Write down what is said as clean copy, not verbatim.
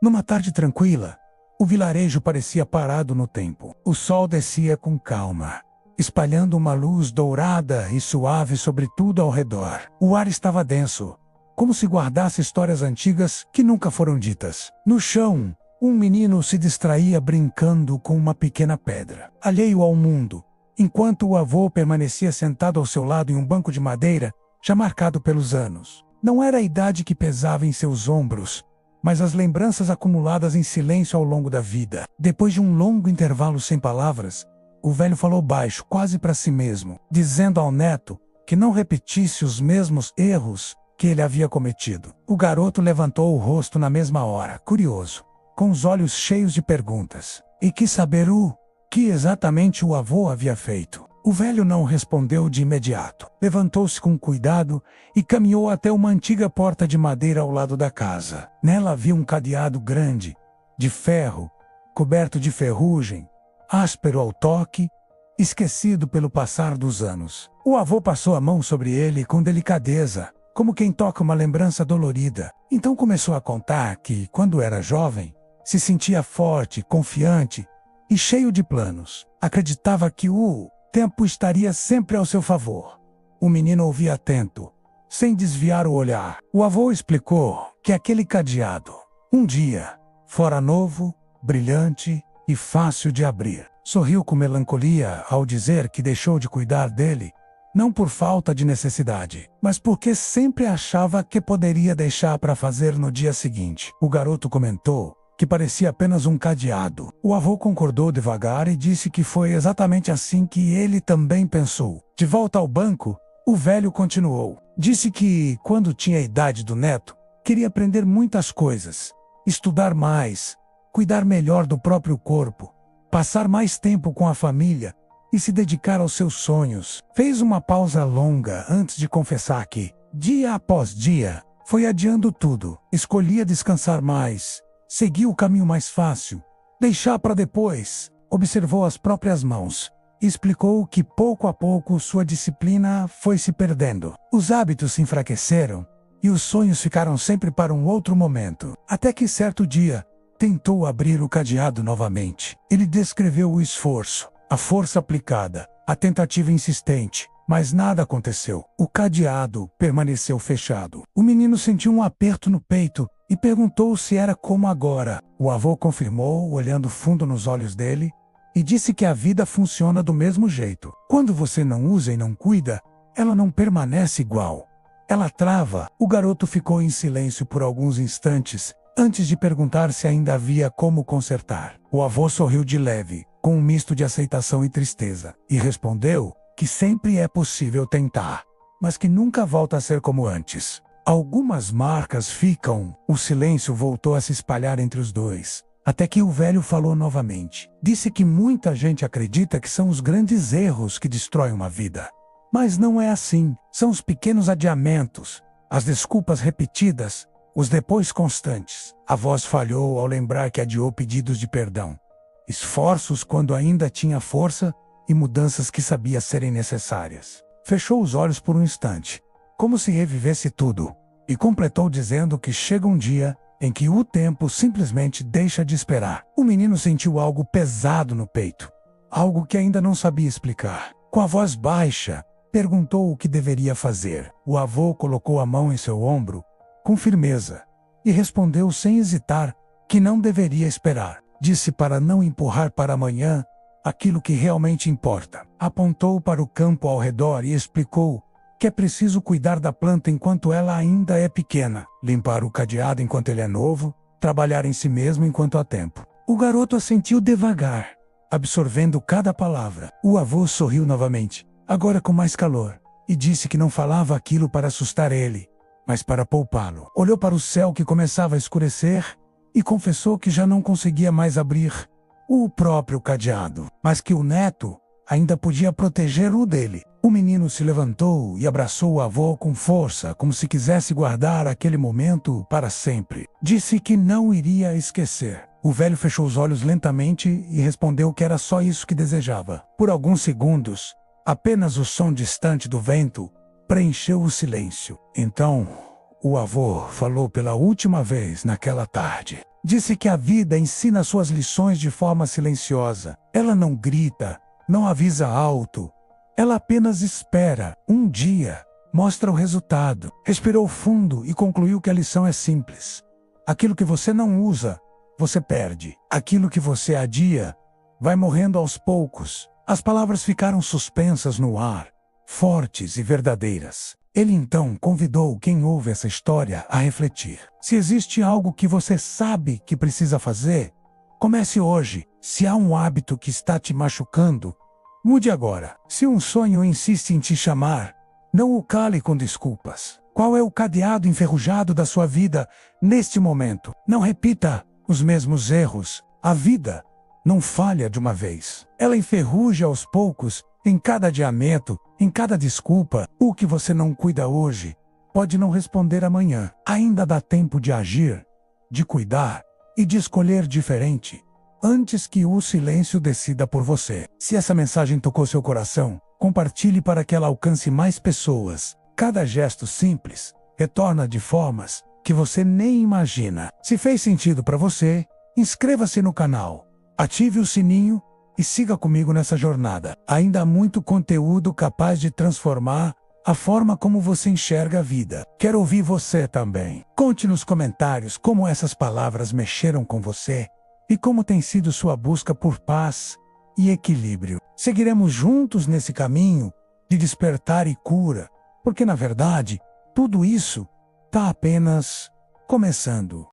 Numa tarde tranquila, o vilarejo parecia parado no tempo. O sol descia com calma, espalhando uma luz dourada e suave sobre tudo ao redor. O ar estava denso, como se guardasse histórias antigas que nunca foram ditas. No chão, um menino se distraía brincando com uma pequena pedra, alheio ao mundo, enquanto o avô permanecia sentado ao seu lado em um banco de madeira, já marcado pelos anos. Não era a idade que pesava em seus ombros, mas as lembranças acumuladas em silêncio ao longo da vida. Depois de um longo intervalo sem palavras, o velho falou baixo, quase para si mesmo, dizendo ao neto que não repetisse os mesmos erros que ele havia cometido. O garoto levantou o rosto na mesma hora, curioso, com os olhos cheios de perguntas, e quis saber o que exatamente o avô havia feito. O velho não respondeu de imediato. Levantou-se com cuidado e caminhou até uma antiga porta de madeira ao lado da casa. Nela havia um cadeado grande, de ferro, coberto de ferrugem, áspero ao toque, esquecido pelo passar dos anos. O avô passou a mão sobre ele com delicadeza, como quem toca uma lembrança dolorida. Então começou a contar que, quando era jovem, se sentia forte, confiante e cheio de planos. Acreditava que o tempo estaria sempre ao seu favor. O menino ouvia atento, sem desviar o olhar. O avô explicou que aquele cadeado, um dia, fora novo, brilhante e fácil de abrir. Sorriu com melancolia ao dizer que deixou de cuidar dele, não por falta de necessidade, mas porque sempre achava que poderia deixar para fazer no dia seguinte. O garoto comentou que parecia apenas um cadeado. O avô concordou devagar e disse que foi exatamente assim que ele também pensou. De volta ao banco, o velho continuou. Disse que, quando tinha a idade do neto, queria aprender muitas coisas, estudar mais, cuidar melhor do próprio corpo, passar mais tempo com a família e se dedicar aos seus sonhos. Fez uma pausa longa antes de confessar que, dia após dia, foi adiando tudo. Escolhia descansar mais, seguir o caminho mais fácil, deixar para depois. Observou as próprias mãos e explicou que pouco a pouco sua disciplina foi se perdendo. Os hábitos se enfraqueceram e os sonhos ficaram sempre para um outro momento. Até que certo dia, tentou abrir o cadeado novamente. Ele descreveu o esforço, a força aplicada, a tentativa insistente, mas nada aconteceu. O cadeado permaneceu fechado. O menino sentiu um aperto no peito e perguntou se era como agora. O avô confirmou, olhando fundo nos olhos dele, e disse que a vida funciona do mesmo jeito. Quando você não usa e não cuida, ela não permanece igual. Ela trava. O garoto ficou em silêncio por alguns instantes, antes de perguntar se ainda havia como consertar. O avô sorriu de leve, com um misto de aceitação e tristeza, e respondeu que sempre é possível tentar, mas que nunca volta a ser como antes. Algumas marcas ficam. O silêncio voltou a se espalhar entre os dois, até que o velho falou novamente. Disse que muita gente acredita que são os grandes erros que destroem uma vida. Mas não é assim. São os pequenos adiamentos, as desculpas repetidas, os depois constantes. A voz falhou ao lembrar que adiou pedidos de perdão, esforços quando ainda tinha força e mudanças que sabia serem necessárias. Fechou os olhos por um instante, como se revivesse tudo, e completou dizendo que chega um dia em que o tempo simplesmente deixa de esperar. O menino sentiu algo pesado no peito, algo que ainda não sabia explicar. Com a voz baixa, perguntou o que deveria fazer. O avô colocou a mão em seu ombro, com firmeza, e respondeu sem hesitar que não deveria esperar. Disse para não empurrar para amanhã aquilo que realmente importa. Apontou para o campo ao redor e explicou que é preciso cuidar da planta enquanto ela ainda é pequena, limpar o cadeado enquanto ele é novo, trabalhar em si mesmo enquanto há tempo. O garoto assentiu devagar, absorvendo cada palavra. O avô sorriu novamente, agora com mais calor, e disse que não falava aquilo para assustar ele, mas para poupá-lo. Olhou para o céu que começava a escurecer e confessou que já não conseguia mais abrir o próprio cadeado, mas que o neto ainda podia proteger o dele. O menino se levantou e abraçou o avô com força, como se quisesse guardar aquele momento para sempre. Disse que não iria esquecer. O velho fechou os olhos lentamente e respondeu que era só isso que desejava. Por alguns segundos, apenas o som distante do vento preencheu o silêncio. Então, o avô falou pela última vez naquela tarde. Disse que a vida ensina suas lições de forma silenciosa. Ela não grita, não avisa alto. Ela apenas espera. Um dia, mostra o resultado. Respirou fundo e concluiu que a lição é simples. Aquilo que você não usa, você perde. Aquilo que você adia, vai morrendo aos poucos. As palavras ficaram suspensas no ar, fortes e verdadeiras. Ele então convidou quem ouve essa história a refletir. Se existe algo que você sabe que precisa fazer, comece hoje. Se há um hábito que está te machucando, mude agora. Se um sonho insiste em te chamar, não o cale com desculpas. Qual é o cadeado enferrujado da sua vida neste momento? Não repita os mesmos erros. A vida não falha de uma vez. Ela enferruja aos poucos, em cada adiamento, em cada desculpa. O que você não cuida hoje pode não responder amanhã. Ainda dá tempo de agir, de cuidar e de escolher diferente, antes que o silêncio decida por você. Se essa mensagem tocou seu coração, compartilhe para que ela alcance mais pessoas. Cada gesto simples retorna de formas que você nem imagina. Se fez sentido para você, inscreva-se no canal, ative o sininho e siga comigo nessa jornada. Ainda há muito conteúdo capaz de transformar a forma como você enxerga a vida. Quero ouvir você também. Conte nos comentários como essas palavras mexeram com você e como tem sido sua busca por paz e equilíbrio. Seguiremos juntos nesse caminho de despertar e cura, porque na verdade, tudo isso está apenas começando.